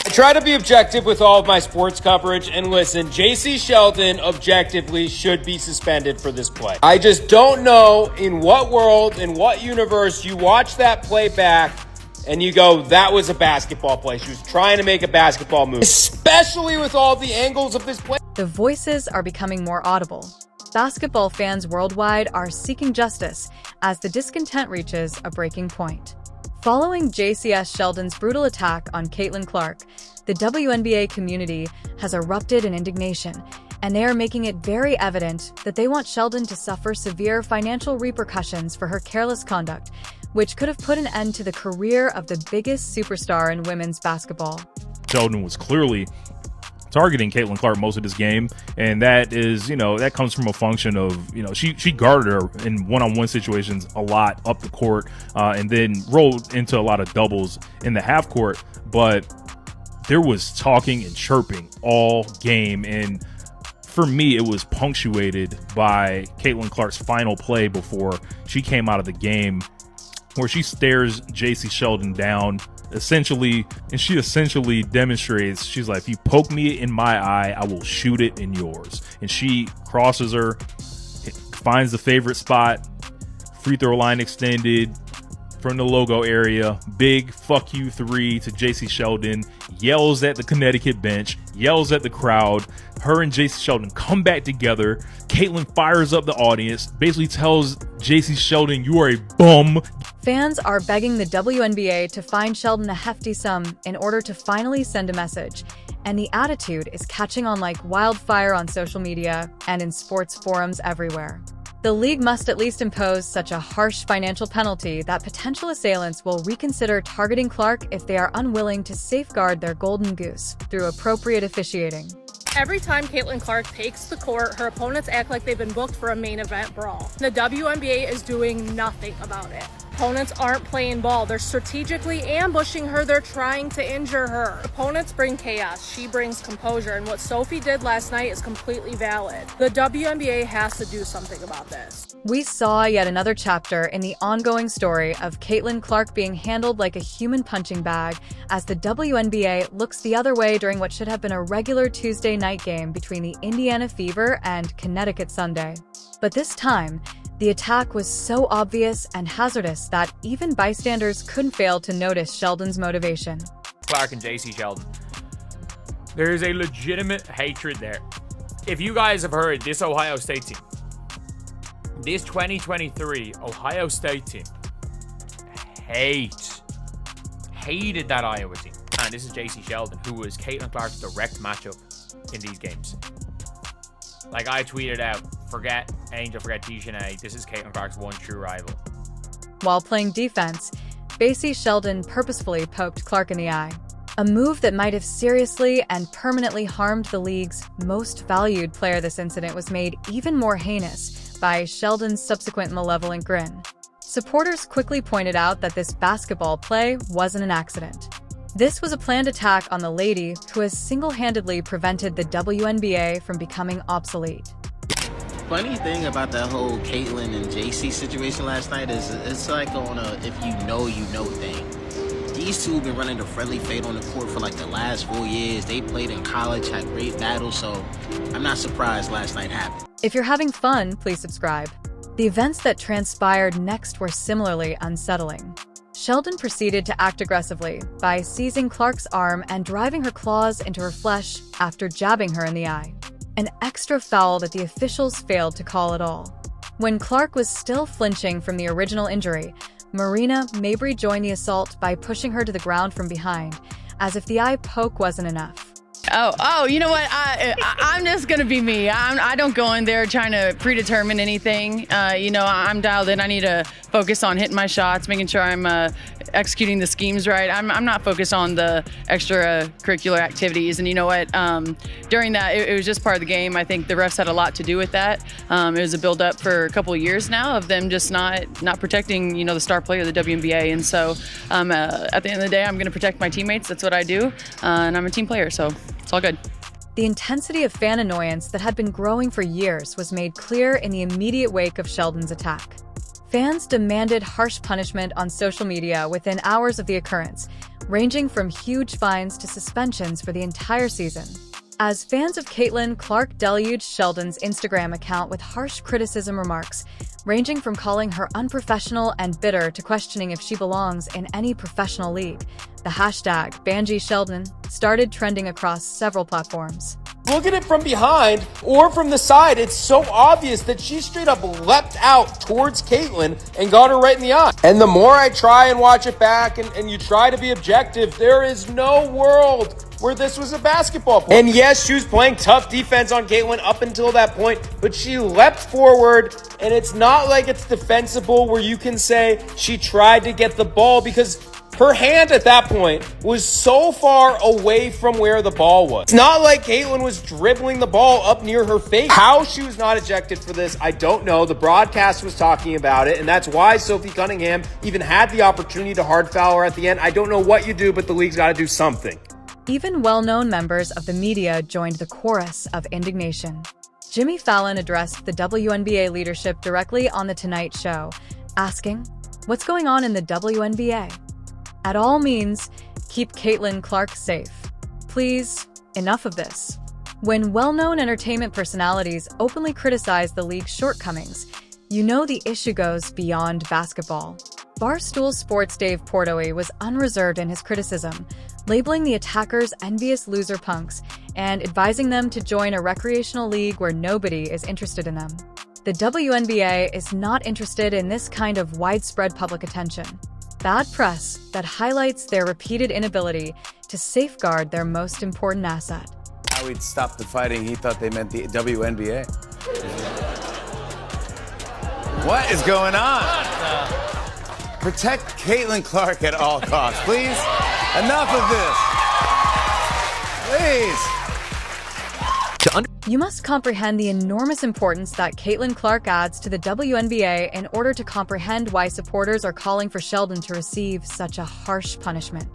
I try to be objective with all of my sports coverage, and listen, Jacy Sheldon objectively should be suspended for this play. I just don't know in what world, in what universe you watch that play back and you go, that was a basketball play. She was trying to make a basketball move, especially with all the angles of this play. The voices are becoming more audible. Basketball fans worldwide are seeking justice as the discontent reaches a breaking point. Following Jacy Sheldon's brutal attack on Caitlin Clark, the WNBA community has erupted in indignation, and they are making it very evident that they want Sheldon to suffer severe financial repercussions for her careless conduct, which could have put an end to the career of the biggest superstar in women's basketball. Sheldon was clearly targeting Caitlin Clark most of this game, and that is, that comes from a function of, she guarded her in one-on-one situations a lot up the court, and then rolled into a lot of doubles in the half court, but there was talking and chirping all game, and for me, it was punctuated by Caitlin Clark's final play before she came out of the game, where she stares Jacy Sheldon down, and she essentially demonstrates, she's like, if you poke me in my eye, I will shoot it in yours. And she crosses her, finds the favorite spot, free throw line extended from the logo area, big fuck you 3 to Jacy Sheldon, yells at the Connecticut bench, yells at the crowd. Her and Jacy Sheldon come back together. Caitlin fires up the audience, basically tells Jacy Sheldon, you are a bum. Fans are begging the WNBA to fine Sheldon a hefty sum in order to finally send a message, and the attitude is catching on like wildfire on social media and in sports forums everywhere. The league must at least impose such a harsh financial penalty that potential assailants will reconsider targeting Clark if they are unwilling to safeguard their golden goose through appropriate officiating. Every time Caitlin Clark takes the court, her opponents act like they've been booked for a main event brawl. The WNBA is doing nothing about it. Opponents aren't playing ball. They're strategically ambushing her. They're trying to injure her. Opponents bring chaos. She brings composure. And what Sophie did last night is completely valid. The WNBA has to do something about this. We saw yet another chapter in the ongoing story of Caitlin Clark being handled like a human punching bag as the WNBA looks the other way during what should have been a regular Tuesday night game between the Indiana Fever and Connecticut Sunday. But this time, the attack was so obvious and hazardous that even bystanders couldn't fail to notice Sheldon's motivation. Clark and Jacy Sheldon. There is a legitimate hatred there. If you guys have heard, this Ohio State team, this 2023 Ohio State team, hated that Iowa team. And this is Jacy Sheldon, who was Caitlin Clark's direct matchup in these games. Like I tweeted out, forget Angel, forget Dejanay. This is Caitlin Clark's one true rival. While playing defense, Jacy Sheldon purposefully poked Clark in the eye, a move that might have seriously and permanently harmed the league's most valued player. This incident was made even more heinous by Sheldon's subsequent malevolent grin. Supporters quickly pointed out that this basketball play wasn't an accident. This was a planned attack on the lady who has single-handedly prevented the WNBA from becoming obsolete. Funny thing about that whole Caitlin and Jacy situation last night is it's like on a if you know thing. These two have been running the friendly fade on the court for like the last 4 years. They played in college, had great battles, so I'm not surprised last night happened. If you're having fun, please subscribe. The events that transpired next were similarly unsettling. Sheldon proceeded to act aggressively by seizing Clark's arm and driving her claws into her flesh after jabbing her in the eye. An extra foul that the officials failed to call at all. When Clark was still flinching from the original injury, Marina Mabrey joined the assault by pushing her to the ground from behind, as if the eye poke wasn't enough. Oh, you know what? I'm just going to be me. I don't go in there trying to predetermine anything. I'm dialed in. I need to focus on hitting my shots, making sure I'm executing the schemes right. I'm not focused on the extracurricular activities. And you know what? During that, it was just part of the game. I think the refs had a lot to do with that. It was a build-up for a couple of years now of them just not protecting, the star player of the WNBA. And so at the end of the day, I'm going to protect my teammates. That's what I do. And I'm a team player, so it's all good. The intensity of fan annoyance that had been growing for years was made clear in the immediate wake of Sheldon's attack. Fans demanded harsh punishment on social media within hours of the occurrence, ranging from huge fines to suspensions for the entire season. As fans of Caitlin Clark deluged Sheldon's Instagram account with harsh criticism remarks, ranging from calling her unprofessional and bitter to questioning if she belongs in any professional league, the hashtag #BanJacySheldon started trending across several platforms. Look at it from behind or from the side. It's so obvious that she straight up leapt out towards Caitlin and got her right in the eye. And the more I try and watch it back and you try to be objective, there is no world where this was a basketball play. And yes, she was playing tough defense on Caitlin up until that point, but she leapt forward, and it's not like it's defensible where you can say she tried to get the ball, because her hand at that point was so far away from where the ball was. It's not like Caitlin was dribbling the ball up near her face. How she was not ejected for this, I don't know. The broadcast was talking about it, and that's why Sophie Cunningham even had the opportunity to hard foul her at the end. I don't know what you do, but the league's got to do something. Even well-known members of the media joined the chorus of indignation. Jimmy Fallon addressed the WNBA leadership directly on The Tonight Show, asking, "What's going on in the WNBA? At all means, keep Caitlin Clark safe. Please, enough of this." When well-known entertainment personalities openly criticize the league's shortcomings, you know the issue goes beyond basketball. Barstool Sports' Dave Portnoy was unreserved in his criticism, labeling the attackers envious loser punks and advising them to join a recreational league where nobody is interested in them. The WNBA is not interested in this kind of widespread public attention. Bad press that highlights their repeated inability to safeguard their most important asset. How he'd stop the fighting, he thought they meant the WNBA. What is going on? Protect Caitlin Clark at all costs, please. Enough of this. Please. You must comprehend the enormous importance that Caitlin Clark adds to the WNBA in order to comprehend why supporters are calling for Sheldon to receive such a harsh punishment.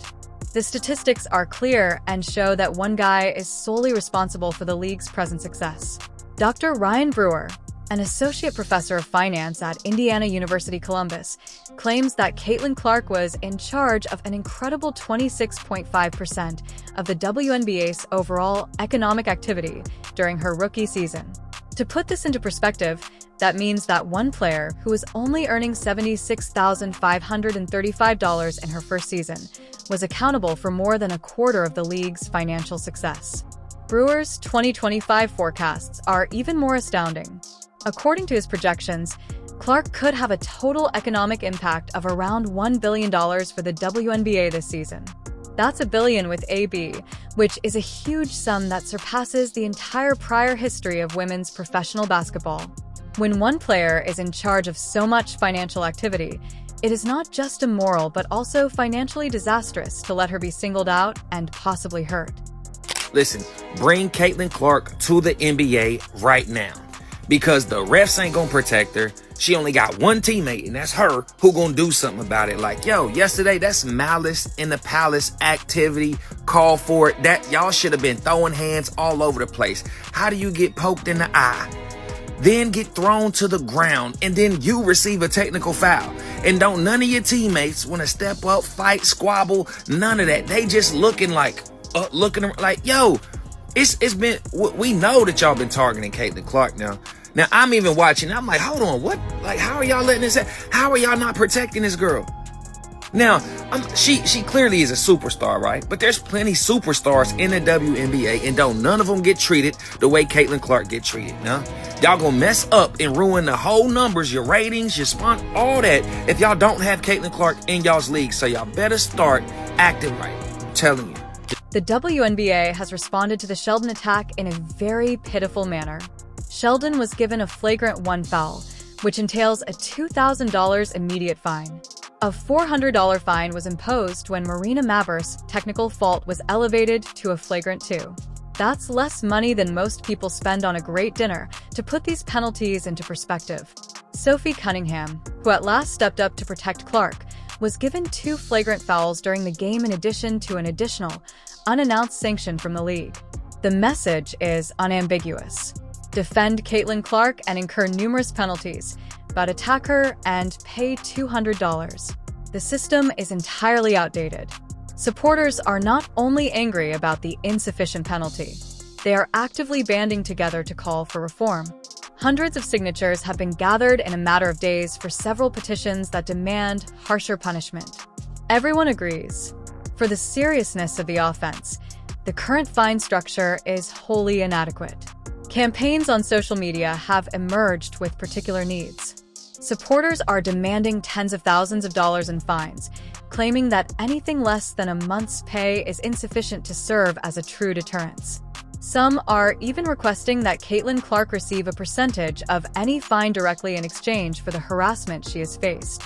The statistics are clear and show that one guy is solely responsible for the league's present success. Dr. Ryan Brewer, an associate professor of finance at Indiana University Columbus, claims that Caitlin Clark was in charge of an incredible 26.5% of the WNBA's overall economic activity during her rookie season. To put this into perspective, that means that one player who was only earning $76,535 in her first season was accountable for more than a quarter of the league's financial success. Brewer's 2025 forecasts are even more astounding. According to his projections, Clark could have a total economic impact of around $1 billion for the WNBA this season. That's $1 billion with AB, which is a huge sum that surpasses the entire prior history of women's professional basketball. When one player is in charge of so much financial activity, it is not just immoral but also financially disastrous to let her be singled out and possibly hurt. Listen, bring Caitlin Clark to the NBA right now. Because the refs ain't gonna protect her. She only got one teammate, and that's her, who gonna do something about it. Like, yo, yesterday, that's malice in the palace activity. Call for it. That y'all should have been throwing hands all over the place. How do you get poked in the eye, then get thrown to the ground, and then you receive a technical foul? And don't none of your teammates want to step up, fight, squabble, none of that. They just looking like, yo, it's been, we know that y'all been targeting Caitlin Clark now. Now, I'm even watching. I'm like, hold on, what? Like, how are y'all letting this happen? How are y'all not protecting this girl? Now, she clearly is a superstar, right? But there's plenty superstars in the WNBA, and don't none of them get treated the way Caitlin Clark get treated. Now, y'all gonna mess up and ruin the whole numbers, your ratings, your sponsor, all that, if y'all don't have Caitlin Clark in y'all's league. So y'all better start acting right. I'm telling you. The WNBA has responded to the Sheldon attack in a very pitiful manner. Sheldon was given a flagrant 1 foul, which entails a $2,000 immediate fine. A $400 fine was imposed when Marina Maver's technical fault was elevated to a flagrant 2. That's less money than most people spend on a great dinner. To put these penalties into perspective, Sophie Cunningham, who at last stepped up to protect Clark, was given 2 flagrant fouls during the game in addition to an additional, unannounced sanction from the league. The message is unambiguous. Defend Caitlin Clark and incur numerous penalties. but attack her and pay $200. The system is entirely outdated. Supporters are not only angry about the insufficient penalty, they are actively banding together to call for reform. Hundreds of signatures have been gathered in a matter of days for several petitions that demand harsher punishment. Everyone agrees. For the seriousness of the offense, the current fine structure is wholly inadequate. Campaigns on social media have emerged with particular needs. Supporters are demanding tens of thousands of dollars in fines, claiming that anything less than a month's pay is insufficient to serve as a true deterrence. Some are even requesting that Caitlin Clark receive a percentage of any fine directly in exchange for the harassment she has faced.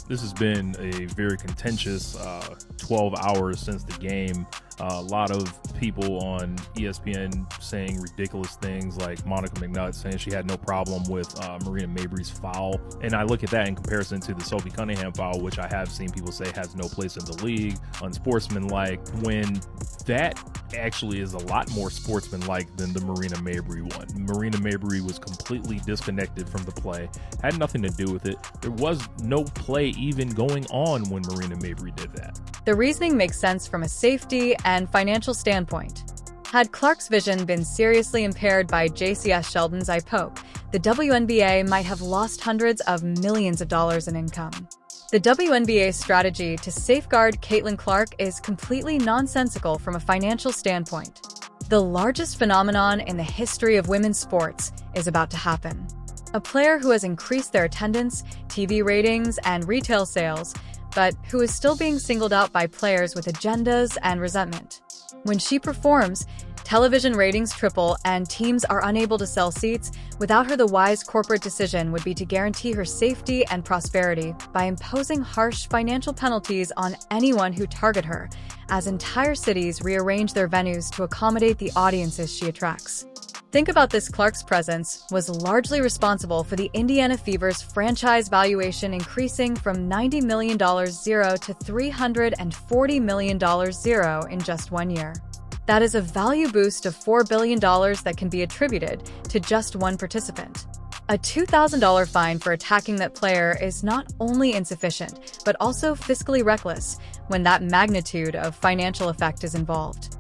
This has been a very contentious 12 hours since the game. A lot of people on ESPN saying ridiculous things, like Monica McNutt saying she had no problem with Marina Mabrey's foul. And I look at that in comparison to the Sophie Cunningham foul, which I have seen people say has no place in the league, unsportsmanlike, when that actually is a lot more sportsmanlike than the Marina Mabrey one. Marina Mabrey was completely disconnected from the play, had nothing to do with it. There was no play even going on when Marina Mabrey did that. The reasoning makes sense from a safety and financial standpoint. Had Clark's vision been seriously impaired by Jacy Sheldon's eye poke, the WNBA might have lost hundreds of millions of dollars in income. The WNBA's strategy to safeguard Caitlin Clark is completely nonsensical from a financial standpoint. The largest phenomenon in the history of women's sports is about to happen. A player who has increased their attendance, TV ratings, and retail sales, but who is still being singled out by players with agendas and resentment. When she performs, television ratings triple and teams are unable to sell seats. Without her, the wise corporate decision would be to guarantee her safety and prosperity by imposing harsh financial penalties on anyone who target her, as entire cities rearrange their venues to accommodate the audiences she attracts. Think about this: Clark's presence was largely responsible for the Indiana Fever's franchise valuation increasing from $90 million zero to $340 million zero in just 1 year. That is a value boost of $4 billion that can be attributed to just one participant. A $2,000 fine for attacking that player is not only insufficient, but also fiscally reckless when that magnitude of financial effect is involved.